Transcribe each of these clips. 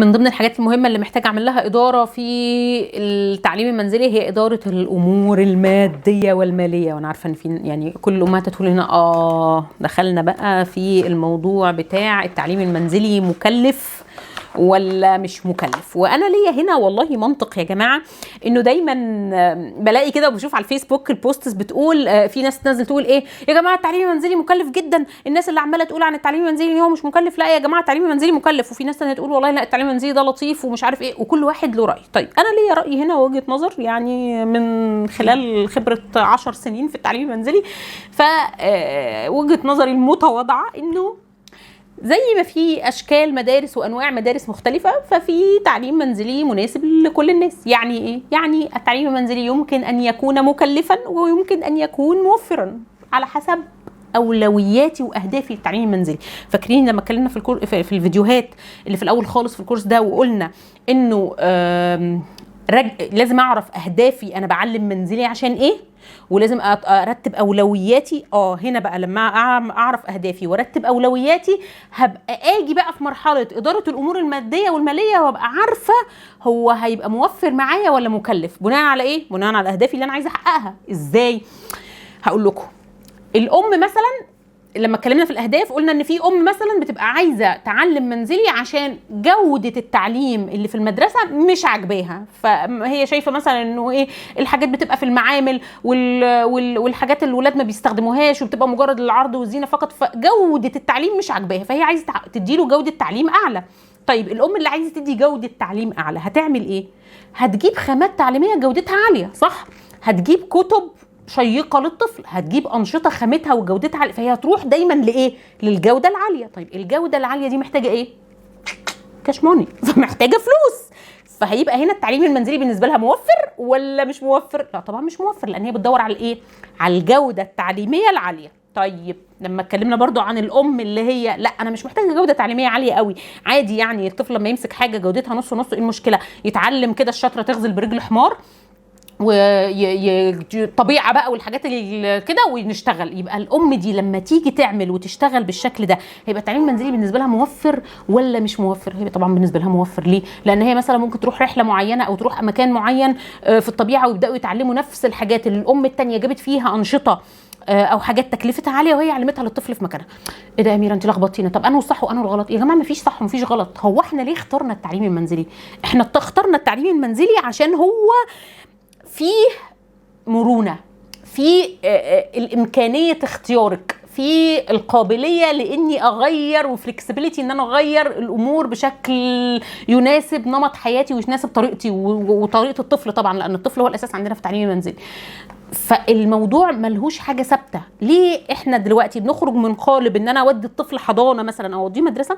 من ضمن الحاجات المهمة اللي محتاج اعمل لها إدارة في التعليم المنزلي هي إدارة الأمور المادية والمالية. وانا عارفة ان في يعني كل الأمهات تقول هنا دخلنا بقى في الموضوع بتاع التعليم المنزلي مكلف ولا مش مكلف. وانا ليا هنا والله منطق يا جماعه، انه دايما بلاقي كده وبشوف على الفيسبوك البوستس بتقول في ناس تنزل تقول ايه يا جماعه التعليم المنزلي مكلف جدا، الناس اللي عماله تقول عن التعليم المنزلي ان هو مش مكلف، لا يا جماعه التعليم المنزلي مكلف. وفي ناس ثانيه تقول والله لا التعليم المنزلي ده لطيف ومش عارف ايه، وكل واحد له راي. طيب انا ليا راي هنا ووجهه نظر يعني من خلال خبره 10 سنين في التعليم المنزلي. فوجهه نظري المتواضعه انه زي ما في اشكال مدارس وانواع مدارس مختلفه، ففي تعليم منزلي مناسب لكل الناس. يعني ايه؟ يعني التعليم المنزلي يمكن ان يكون مكلفا ويمكن ان يكون موفرا على حسب اولوياتي واهدافي للتعليم المنزلي. فاكرين لما اتكلمنا في الفيديوهات اللي في الاول خالص في الكورس ده وقلنا انه لازم اعرف اهدافي انا بعلم منزلي عشان ايه، ولازم ارتب اولوياتي. هنا بقى لما اعرف اهدافي وارتب اولوياتي هبقى اجي بقى في مرحله اداره الامور الماديه والماليه وابقى عارفه هو هيبقى موفر معايا ولا مكلف. بناء على ايه؟ بناء على اهدافي اللي انا عايزه احققها. ازاي؟ هقول لكم. الام مثلا لما اتكلمنا في الاهداف قلنا ان في مثلا بتبقى عايزه تعلم منزلي عشان جوده التعليم اللي في المدرسه مش عاجباها، فهي شايفه مثلا انه ايه الحاجات بتبقى في المعامل والحاجات اللي الولاد ما بيستخدموهاش وبتبقى مجرد العرض والزينه فقط، فجوده التعليم مش عاجباها، فهي عايزه تديله جوده تعليم اعلى. طيب الام اللي عايزه تدي جوده تعليم اعلى هتعمل ايه؟ هتجيب خامات تعليميه جودتها عاليه، صح؟ هتجيب كتب شيقه للطفل، هتجيب انشطه خامتها وجودتها عاليه، فهي هتروح دايما لايه؟ للجوده العاليه. طيب الجوده العاليه دي محتاجه ايه؟ كاش موني، فمحتاجه فلوس. فهيبقى هنا التعليم المنزلي بالنسبه لها موفر ولا مش موفر؟ لا طبعا مش موفر، لان هي بتدور على ايه؟ على الجوده التعليميه العاليه. طيب لما اتكلمنا برضو عن الام اللي هي لا انا مش محتاجه جوده تعليميه عاليه قوي، عادي يعني الطفل لما يمسك حاجه جودتها نص نص، ايه المشكله؟ يتعلم كده الشاطره تغزل برجل حمار وطبيعه بقى والحاجات اللي كده ونشتغل. يبقى الام دي لما تيجي تعمل وتشتغل بالشكل ده هيبقى التعليم المنزلي بالنسبه لها موفر ولا مش موفر؟ هيبقى طبعا بالنسبه لها موفر. ليه؟ لان هي مثلا ممكن تروح رحله معينه او تروح مكان معين في الطبيعه ويبداوا يتعلموا نفس الحاجات اللي الام الثانيه جابت فيها انشطه او حاجات تكلفتها عاليه وهي علمتها للطفل في مكانها. ايه ده يا اميره انت لخبطتينا؟ طب انا الصح وانا الغلط؟ يا جماعه مفيش صح ومفيش غلط. هو احنا ليه اخترنا التعليم المنزلي؟ احنا اخترنا التعليم المنزلي عشان هو فيه مرونة، في الإمكانية اختيارك، في القابلية لإني أغير وفلكسبيليتي إن أنا أغير الأمور بشكل يناسب نمط حياتي ويناسب طريقتي وطريقة الطفل طبعا، لأن الطفل هو الأساس عندنا في التعليم المنزلي. فالموضوع ملهوش حاجة ثابتة. ليه إحنا دلوقتي بنخرج من قالب إن أنا أودي الطفل حضانة مثلا أو أوديه مدرسة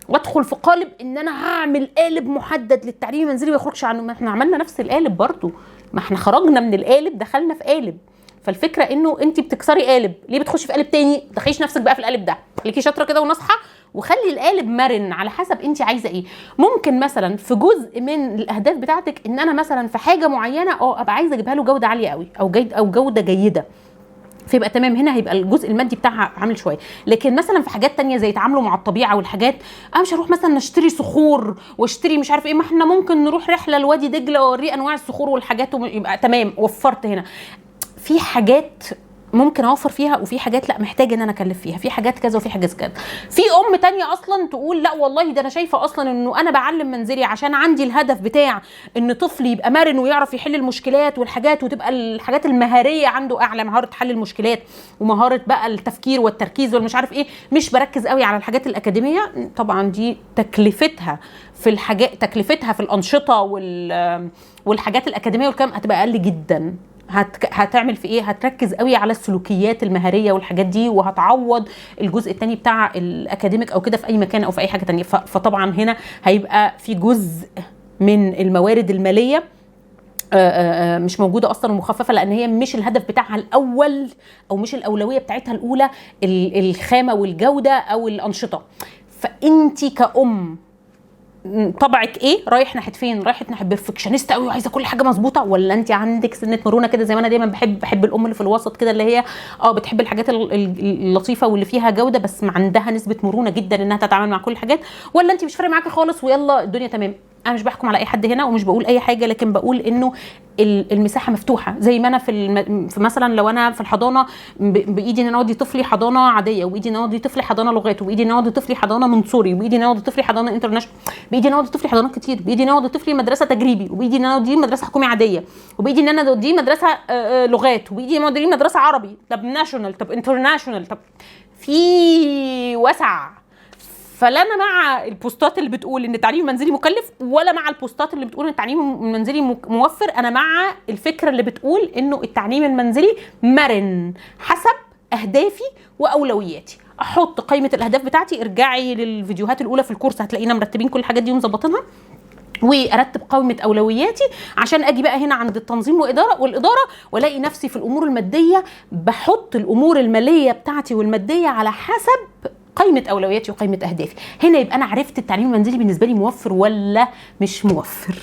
وادخل في قالب ان انا هعمل قالب محدد للتعليم المنزلي ما يخرجش عنه؟ ما احنا عملنا نفس القالب برضو، ما احنا خرجنا من القالب دخلنا في قالب. فالفكره انه انت بتكسري قالب، ليه بتخشي في قالب تاني؟ تخيش نفسك بقى في القالب ده، خليكي شاطره كده ونصحى وخلي القالب مرن على حسب انت عايزه ايه. ممكن مثلا في جزء من الاهداف بتاعتك ان انا مثلا في حاجه معينه ابقى عايزه اجيبها له جوده عاليه قوي او جوده جيده، فيبقى تمام. هنا هيبقى الجزء المادي بتاعها عامل شويه. لكن مثلا في حاجات تانية زي تعامله مع الطبيعه والحاجات، انا مش هروح مثلا نشتري صخور واشتري مش عارف ايه، ما احنا ممكن نروح رحله لوادي دجله واوريه انواع الصخور والحاجات يبقى تمام وفرت. هنا في حاجات ممكن اوفر فيها وفي حاجات لا محتاجه ان انا اكلف فيها، في حاجات كذا وفي حاجات كذا. في ام تانية اصلا تقول لا والله ده انا شايفه اصلا انه انا بعلم منزلي عشان عندي الهدف بتاع ان طفلي يبقى مرن ويعرف يحل المشكلات والحاجات، وتبقى الحاجات المهاريه عنده اعلى، مهاره حل المشكلات ومهاره بقى التفكير والتركيز والمش عارف ايه، مش بركز قوي على الحاجات الاكاديميه. طبعا دي تكلفتها في الحاجات، تكلفتها في الانشطه والحاجات الاكاديميه والكلام هتبقى اقل جدا. هتعمل في ايه؟ هتركز قوي على السلوكيات المهاريه والحاجات دي، وهتعوض الجزء الثاني بتاع الاكاديميك او كده في اي مكان او في اي حاجه تانية. فطبعا هنا هيبقى في جزء من الموارد الماليه مش موجوده اصلا ومخففه، لان هي مش الهدف بتاعها الاول او مش الاولويه بتاعتها الاولى الخامه والجوده او الانشطه. فانتي كأم طبعك ايه، رايح ناحيه فين؟ رايح ناحيه بيرفكشنست قوي وعايزه كل حاجه مظبوطه، ولا انت عندك سنه مرونه كده زي ما انا دايما بحب الام اللي في الوسط كده، اللي هي بتحب الحاجات اللطيفه واللي فيها جوده بس عندها نسبه مرونه جدا انها تتعامل مع كل الحاجات، ولا انت مش فارق معاكي خالص ويلا الدنيا تمام؟ انا مش بحكم على اي حد هنا ومش بقول اي حاجه، لكن بقول انه المساحه مفتوحه. زي ما انا في مثلا لو انا في الحضانه بايدي ان انا اودي طفلي حضانه عاديه، وبايدي ان انا اودي طفلي حضانه لغات، وبايدي ان انا اودي طفلي حضانه منصوري، وبايدي ان انا اودي طفلي حضانه انترناشونال، بايدي ان انا اودي طفلي حضانات كتير، بايدي ان انا اودي طفلي مدرسه تجريبي، وبايدي ان انا اودي مدرسه حكومي عاديه، وبايدي ان انا اودي مدرسه لغات، وبايدي ان انا اودي مدرسه عربي، طب ناشونال، طب انترناشونال، طب في وسع. فلا انا مع البوستات اللي بتقول ان التعليم المنزلي مكلف، ولا مع البوستات اللي بتقول ان التعليم المنزلي موفر. انا مع الفكره اللي بتقول انه التعليم المنزلي مرن حسب اهدافي واولوياتي. احط قائمه الاهداف بتاعتي، ارجعي للفيديوهات الاولى في الكورس هتلاقينا مرتبين كل الحاجات دي ومظبطينها، وارتب قائمه اولوياتي عشان اجي بقى هنا عند التنظيم والاداره والاقي نفسي في الامور الماديه بحط الامور الماليه بتاعتي والماديه على حسب قائمه اولوياتي وقائمه اهدافي. هنا يبقى انا عرفت التعليم المنزلي بالنسبه لي موفر ولا مش موفر.